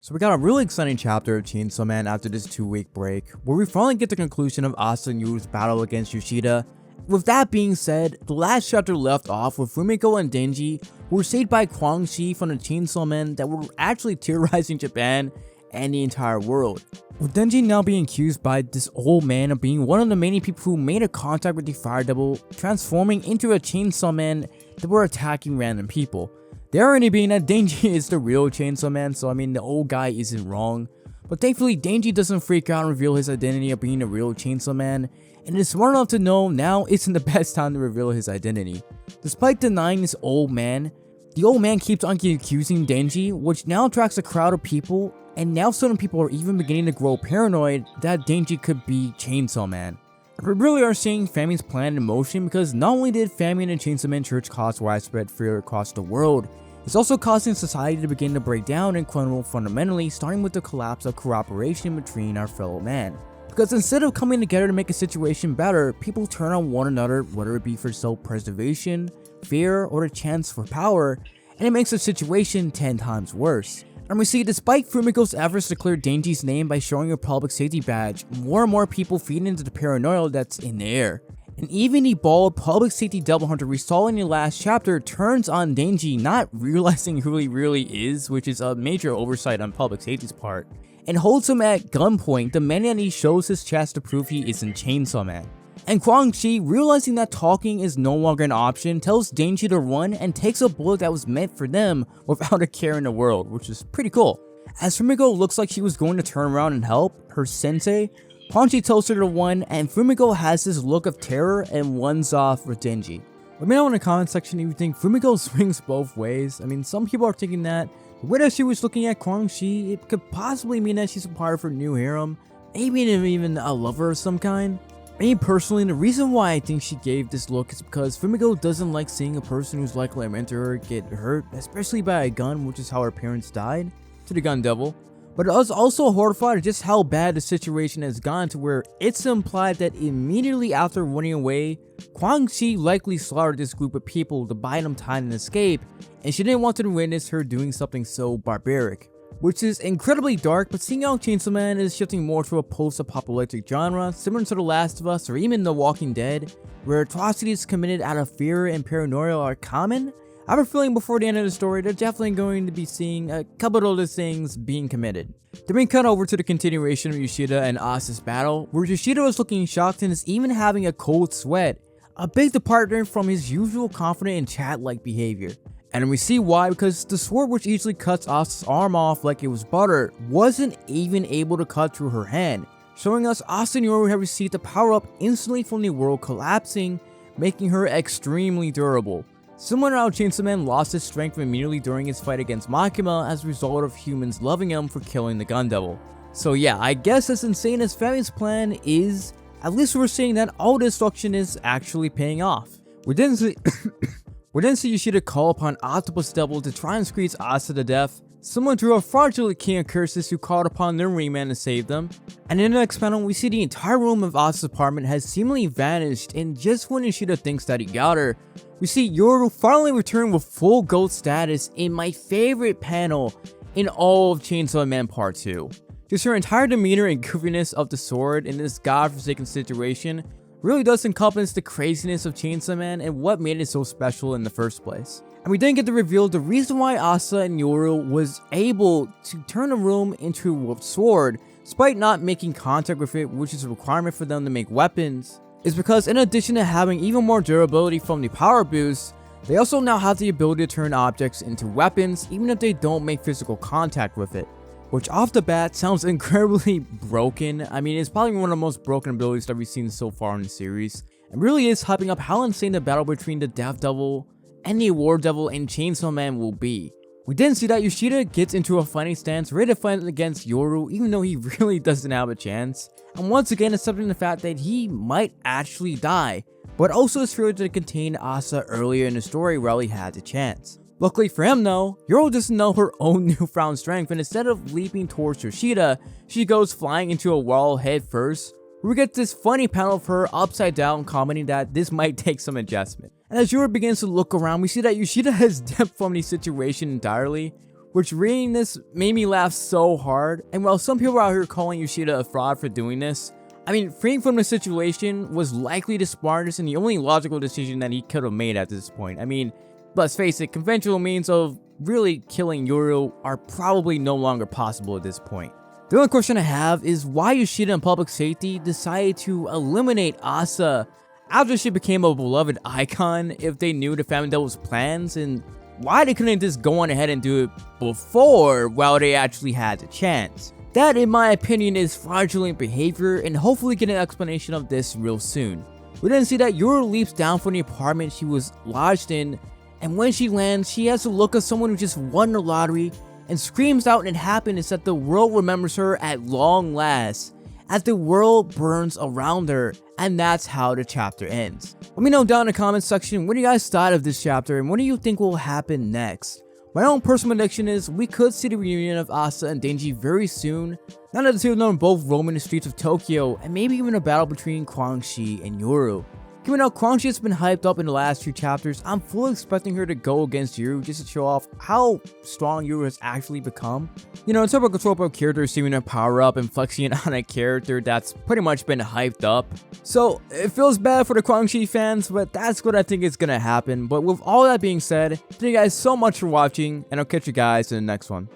So we got a really exciting chapter of Chainsaw Man after this 2-week break, where we finally get the conclusion of Asa and Yoru's battle against Yoshida. With that being said, the last chapter left off with Fumiko and Denji, who were saved by Kwanxi from the Chainsaw Men that were actually terrorizing Japan and the entire world. With Denji now being accused by this old man of being one of the many people who made a contact with the Fire Devil, transforming into a Chainsaw Man that were attacking random people. The irony being that Denji is the real Chainsaw Man, so I mean the old guy isn't wrong. But thankfully Denji doesn't freak out and reveal his identity of being the real Chainsaw Man, and is smart enough to know now isn't the best time to reveal his identity. Despite denying this old man, the old man keeps on accusing Denji, which now attracts a crowd of people, and now certain people are even beginning to grow paranoid that Denji could be Chainsaw Man. We really are seeing Fami's plan in motion, because not only did Fami and the Chainsaw Man Church cause widespread fear across the world, it's also causing society to begin to break down and crumble fundamentally, starting with the collapse of cooperation between our fellow man. Because instead of coming together to make a situation better, people turn on one another, whether it be for self-preservation, fear, or the chance for power, and it makes the situation 10 times worse. And we see, despite Fumiko's efforts to clear Denji's name by showing a public safety badge, more and more people feed into the paranoia that's in the air. And even the bald public safety devil hunter we saw in the last chapter turns on Denji, not realizing who he really is, which is a major oversight on public safety's part, and holds him at gunpoint, demanding that he shows his chest to prove he isn't Chainsaw Man. And Kwanxi, realizing that talking is no longer an option, tells Denji to run and takes a bullet that was meant for them without a care in the world, which is pretty cool. As Fumiko looks like she was going to turn around and help her sensei, Kwanxi tells her to run, and Fumiko has this look of terror and runs off with Denji. Let me know in the comment section if you think Fumiko swings both ways. I mean, some people are thinking that the way that she was looking at Kwanxi, it could possibly mean that she's a part of her new harem, maybe even a lover of some kind. Me personally, the reason why I think she gave this look is because Fumiko doesn't like seeing a person who's likely to mentor her get hurt, especially by a gun, which is how her parents died, to the gun devil. But I was also horrified at just how bad the situation has gone, to where it's implied that immediately after running away, Kwanxi likely slaughtered this group of people to buy them time and escape, and she didn't want to witness her doing something so barbaric. Which is incredibly dark, but seeing how Chainsaw Man is shifting more to a post-apocalyptic genre, similar to The Last of Us or even The Walking Dead, where atrocities committed out of fear and paranoia are common, I have a feeling before the end of the story, they're definitely going to be seeing a couple of other things being committed. Then we cut over to the continuation of Yoshida and Asa's battle, where Yoshida was looking shocked and is even having a cold sweat, a big departure from his usual confident and chat-like behavior. And we see why, because the sword, which easily cuts Asa's arm off like it was butter, wasn't even able to cut through her hand, showing us Asa and Yoru have received a power-up instantly from the world collapsing, making her extremely durable. Similar to how Chainsaw Man lost his strength immediately during his fight against Makima as a result of humans loving him for killing the gun devil. So yeah, I guess as insane as Fami's plan is, at least we're seeing that all destruction is actually paying off. We didn't see Yoshida call upon Octopus Devil to try and squeeze Asa to death, similar to a fraudulent king of curses who called upon their ringman to save them. And in the next panel, we see the entire room of Asa's apartment has seemingly vanished, and just when Yoshida thinks that he got her, we see Yoru finally return with full goat status in my favorite panel in all of Chainsaw Man Part 2. Just her entire demeanor and goofiness of the sword in this godforsaken situation really does encompass the craziness of Chainsaw Man and what made it so special in the first place. And we then get to reveal the reason why Asa and Yoru was able to turn a room into a sword, despite not making contact with it, which is a requirement for them to make weapons, is because in addition to having even more durability from the power boost, they also now have the ability to turn objects into weapons, even if they don't make physical contact with it. Which off the bat sounds incredibly broken. I mean, it's probably one of the most broken abilities that we've seen so far in the series, and really is hyping up how insane the battle between the Death Devil and the War Devil and Chainsaw Man will be. We then see that Yoshida gets into a fighting stance, ready to fight against Yoru, even though he really doesn't have a chance, and once again accepting the fact that he might actually die, but also is feared to contain Asa earlier in the story where he had the chance. Luckily for him though, Yoru doesn't know her own newfound strength, and instead of leaping towards Yoshida, she goes flying into a wall head first. We get this funny panel of her upside down, commenting that this might take some adjustment. And as Yoru begins to look around, we see that Yoshida has dipped from the situation entirely, which reading this made me laugh so hard. And while some people are out here calling Yoshida a fraud for doing this, I mean, freeing from the situation was likely the smartest and the only logical decision that he could have made at this point. I mean, let's face it, conventional means of really killing Yoru are probably no longer possible at this point. The only question I have is why Yoshida and Public Safety decided to eliminate Asa after she became a beloved icon if they knew the family devil's plans, and why they couldn't just go on ahead and do it before while they actually had the chance. That, in my opinion, is fraudulent behavior, and hopefully get an explanation of this real soon. We then see that Yoru leaps down from the apartment she was lodged in, and when she lands, she has the look of someone who just won the lottery and screams out in happiness that the world remembers her at long last, as the world burns around her, and that's how the chapter ends. Let me know down in the comments section what you guys thought of this chapter and what do you think will happen next. My own personal prediction is we could see the reunion of Asa and Denji very soon, now that the two of them both roaming the streets of Tokyo, and maybe even a battle between Kwanxi and Yoru. Given how Kwanxi has been hyped up in the last few chapters, I'm fully expecting her to go against Yoru just to show off how strong Yoru has actually become. You know, a typical character seeming to power up and flexing on a character that's pretty much been hyped up. So it feels bad for the Kwanxi fans, but that's what I think is gonna happen. But with all that being said, thank you guys so much for watching, and I'll catch you guys in the next one.